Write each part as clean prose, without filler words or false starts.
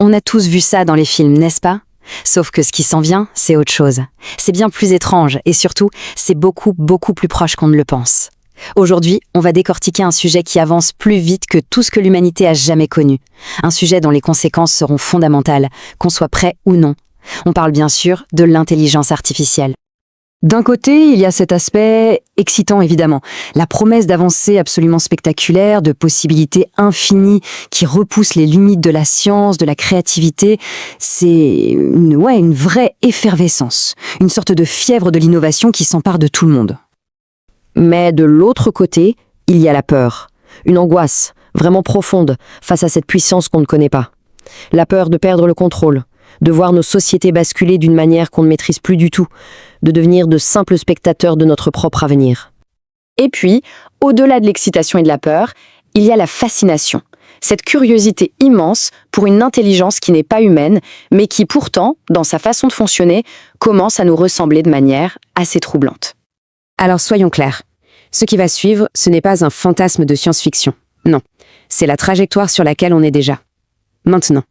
On a tous vu ça dans les films, n'est-ce pas? Sauf que ce qui s'en vient, c'est autre chose. C'est bien plus étrange et surtout, c'est beaucoup, beaucoup plus proche qu'on ne le pense. Aujourd'hui, on va décortiquer un sujet qui avance plus vite que tout ce que l'humanité a jamais connu. Un sujet dont les conséquences seront fondamentales, qu'on soit prêt ou non. On parle bien sûr de l'intelligence artificielle. D'un côté, il y a cet aspect excitant évidemment, la promesse d'avancées absolument spectaculaires, de possibilités infinies qui repoussent les limites de la science, de la créativité. C'est une vraie effervescence, une sorte de fièvre de l'innovation qui s'empare de tout le monde. Mais de l'autre côté, il y a la peur, une angoisse vraiment profonde face à cette puissance qu'on ne connaît pas. La peur de perdre le contrôle, de voir nos sociétés basculer d'une manière qu'on ne maîtrise plus du tout, de devenir de simples spectateurs de notre propre avenir. Et puis, au-delà de l'excitation et de la peur, il y a la fascination, cette curiosité immense pour une intelligence qui n'est pas humaine, mais qui pourtant, dans sa façon de fonctionner, commence à nous ressembler de manière assez troublante. Alors soyons clairs, ce qui va suivre, ce n'est pas un fantasme de science-fiction. Non, c'est la trajectoire sur laquelle on est déjà. Maintenant.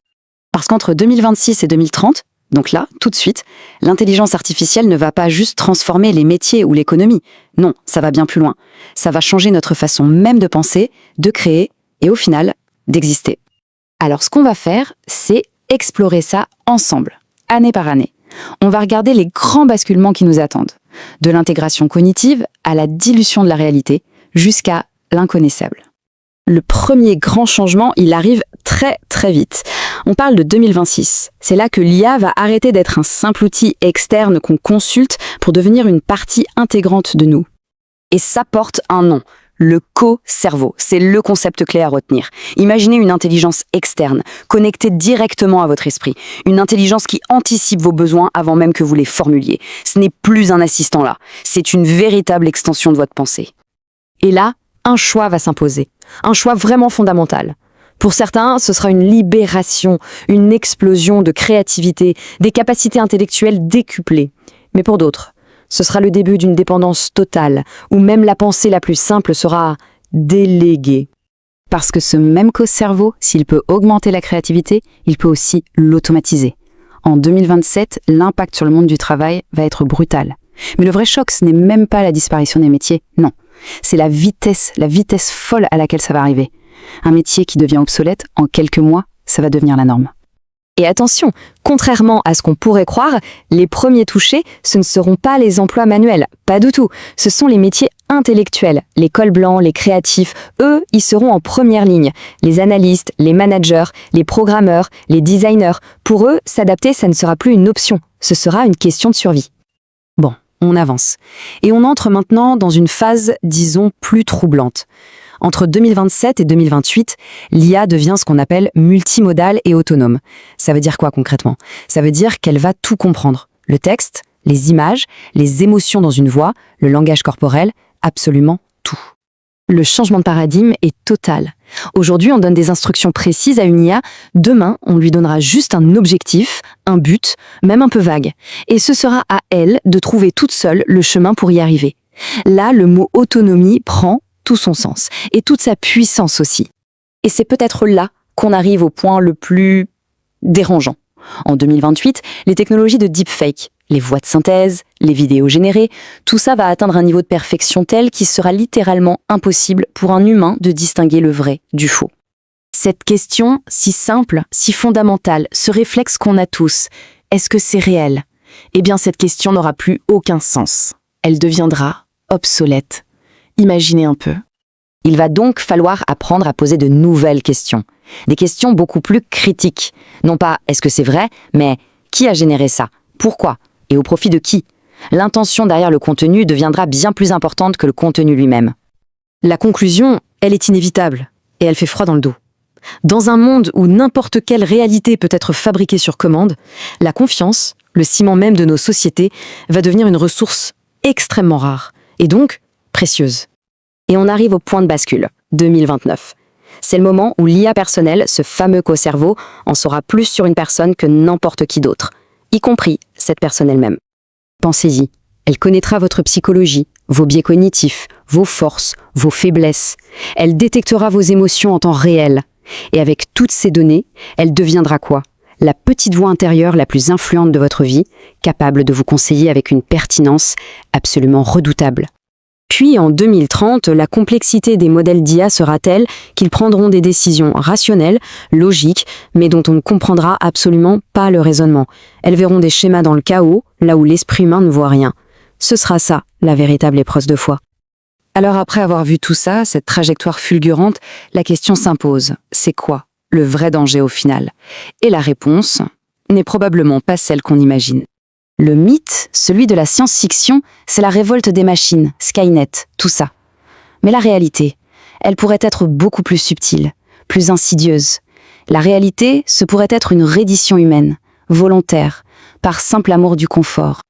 Parce qu'entre 2026 et 2030, donc là, tout de suite, l'intelligence artificielle ne va pas juste transformer les métiers ou l'économie. Non, ça va bien plus loin. Ça va changer notre façon même de penser, de créer et au final, d'exister. Alors ce qu'on va faire, c'est explorer ça ensemble, année par année. On va regarder les grands basculements qui nous attendent. De l'intégration cognitive à la dilution de la réalité, jusqu'à l'inconnaissable. Le premier grand changement, il arrive très très vite. On parle de 2026. C'est là que l'IA va arrêter d'être un simple outil externe qu'on consulte pour devenir une partie intégrante de nous. Et ça porte un nom, le co-cerveau. C'est le concept clé à retenir. Imaginez une intelligence externe, connectée directement à votre esprit. Une intelligence qui anticipe vos besoins avant même que vous les formuliez. Ce n'est plus un assistant là, c'est une véritable extension de votre pensée. Et là, un choix va s'imposer. Un choix vraiment fondamental. Pour certains, ce sera une libération, une explosion de créativité, des capacités intellectuelles décuplées. Mais pour d'autres, ce sera le début d'une dépendance totale, où même la pensée la plus simple sera déléguée. Parce que ce même co-cerveau, s'il peut augmenter la créativité, il peut aussi l'automatiser. En 2027, l'impact sur le monde du travail va être brutal. Mais le vrai choc, ce n'est même pas la disparition des métiers, non. C'est la vitesse folle à laquelle ça va arriver. Un métier qui devient obsolète, en quelques mois, ça va devenir la norme. Et attention, contrairement à ce qu'on pourrait croire, les premiers touchés, ce ne seront pas les emplois manuels, pas du tout. Ce sont les métiers intellectuels, les cols blancs, les créatifs, eux, ils seront en première ligne. Les analystes, les managers, les programmeurs, les designers, pour eux, s'adapter, ça ne sera plus une option, ce sera une question de survie. Bon, on avance. Et on entre maintenant dans une phase, disons, plus troublante. Entre 2027 et 2028, l'IA devient ce qu'on appelle multimodale et autonome. Ça veut dire quoi concrètement? Ça veut dire qu'elle va tout comprendre. Le texte, les images, les émotions dans une voix, le langage corporel, absolument tout. Le changement de paradigme est total. Aujourd'hui, on donne des instructions précises à une IA. Demain, on lui donnera juste un objectif, un but, même un peu vague. Et ce sera à elle de trouver toute seule le chemin pour y arriver. Là, le mot autonomie prend tout son sens, et toute sa puissance aussi. Et c'est peut-être là qu'on arrive au point le plus dérangeant. En 2028, les technologies de deepfake, les voix de synthèse, les vidéos générées, tout ça va atteindre un niveau de perfection tel qu'il sera littéralement impossible pour un humain de distinguer le vrai du faux. Cette question, si simple, si fondamentale, ce réflexe qu'on a tous, est-ce que c'est réel? Eh bien, cette question n'aura plus aucun sens. Elle deviendra obsolète. Imaginez un peu. Il va donc falloir apprendre à poser de nouvelles questions. Des questions beaucoup plus critiques. Non pas « est-ce que c'est vrai ?», mais « qui a généré ça ? Pourquoi ? Et au profit de qui ?» L'intention derrière le contenu deviendra bien plus importante que le contenu lui-même. La conclusion, elle est inévitable, et elle fait froid dans le dos. Dans un monde où n'importe quelle réalité peut être fabriquée sur commande, la confiance, le ciment même de nos sociétés, va devenir une ressource extrêmement rare, et donc précieuse. Et on arrive au point de bascule, 2029. C'est le moment où l'IA personnelle, ce fameux co-cerveau, en saura plus sur une personne que n'importe qui d'autre, y compris cette personne elle-même. Pensez-y, elle connaîtra votre psychologie, vos biais cognitifs, vos forces, vos faiblesses. Elle détectera vos émotions en temps réel. Et avec toutes ces données, elle deviendra quoi? la petite voix intérieure la plus influente de votre vie, capable de vous conseiller avec une pertinence absolument redoutable. Puis en 2030, la complexité des modèles d'IA sera telle qu'ils prendront des décisions rationnelles, logiques, mais dont on ne comprendra absolument pas le raisonnement. Elles verront des schémas dans le chaos, là où l'esprit humain ne voit rien. Ce sera ça, la véritable épreuve de foi. Alors après avoir vu tout ça, cette trajectoire fulgurante, la question s'impose. C'est quoi le vrai danger au final? Et la réponse n'est probablement pas celle qu'on imagine. Le mythe, celui de la science-fiction, c'est la révolte des machines, Skynet, tout ça. Mais la réalité, elle pourrait être beaucoup plus subtile, plus insidieuse. La réalité, ce pourrait être une reddition humaine, volontaire, par simple amour du confort.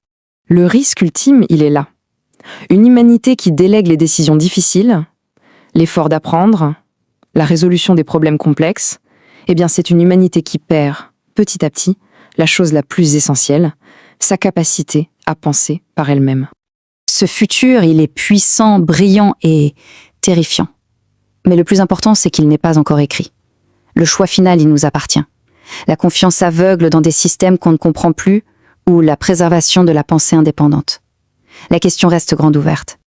Le risque ultime, il est là. Une humanité qui délègue les décisions difficiles, l'effort d'apprendre, la résolution des problèmes complexes, eh bien c'est une humanité qui perd, petit à petit, la chose la plus essentielle, sa capacité à penser par elle-même. Ce futur, il est puissant, brillant et terrifiant. Mais le plus important, c'est qu'il n'est pas encore écrit. Le choix final, il nous appartient. La confiance aveugle dans des systèmes qu'on ne comprend plus ou la préservation de la pensée indépendante. La question reste grande ouverte.